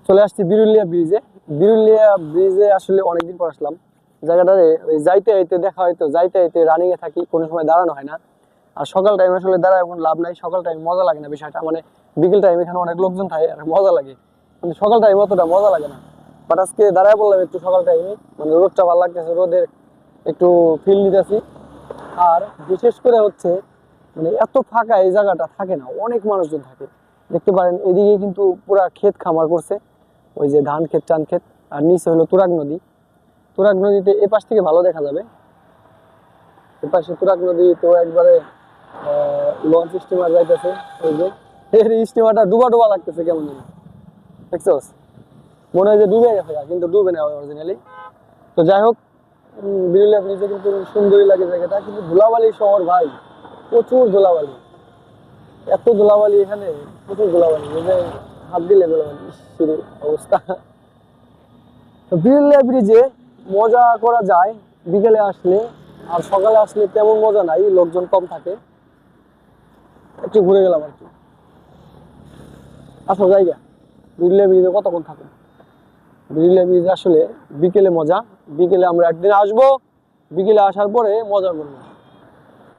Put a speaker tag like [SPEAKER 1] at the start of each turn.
[SPEAKER 1] চলে আসছি বিরুলিয়া ব্রিজে। বিরুলিয়া ব্রিজে আসলে অনেকদিন পর আসলাম। জায়গাটারে ওই যাইতে যাইতে দেখা হয়তো, যাইতে যাইতে রানিং এ থাকি, কোনো সময় দাঁড়ানো হয় না। আর সকাল টাইম আসলে দাঁড়ায় কোনো লাভ নাই, সকাল টাইম মজা লাগে না বিষয়টা, মানে বিকেল টাইম এখানে অনেক লোকজন থাকে আর মজা লাগে, কিন্তু সকাল টাইম অতটা মজা লাগে না। বাট আজকে দাঁড়ায় বললাম একটু সকাল টাইমে, মানে রোদটা ভালো লাগতেছে, রোদের একটু ফিল নিতেছি। আর বিশেষ করে হচ্ছে মানে এত ফাঁকা এই জায়গাটা থাকে না, অনেক মানুষজন থাকে। দেখতে পারেন এদিকে কিন্তু পুরা ক্ষেত খামার করছে, ওই যে ধান ক্ষেত টান ক্ষেত। আর নিচে হলো তুরাগ নদী। তুরাগ নদীতে এপাশ থেকে ভালো দেখা যাবে, এপাশে তুরাগ নদী তো একবারে লঞ্চ স্টিমার যাইতেছে। ওই যে এর স্টিমারটা ডুবা ডুবা লাগতেছে কেমন যেন, দেখছোস? মনে হয় যে ডুবে গেছে, কিন্তু ডুবে না অরিজিনালি। তো যাই হোক, বিরুলিয়া ব্রিজে কিন্তু সুন্দরই লাগে জায়গাটা, কিন্তু ধুলাবালি শহর ভাই, প্রচুর ধুলাবালি। এত ধুলাবালি এখানে, প্রচুর ধুলাবালি, মানে হাত দিলে ধুলাবালি, ইস রে অবস্থা। তো বিরুলিয়া ব্রিজে মজা করা যায় বিকেলে আসলে, আর সকালে আসলে তেমন মজা নাই, লোকজন কম থাকে। একটু ঘুরে গেলাম আর কি। আসো জায়গা, বিরুলিয়া ব্রিজে কতক্ষণ থাকো? বিরুলিয়া ব্রিজে আসলে বিকেলে মজা। বিকেলে আমরা একদিন আসবো, বিকেলে আসার পরে মজা করবো।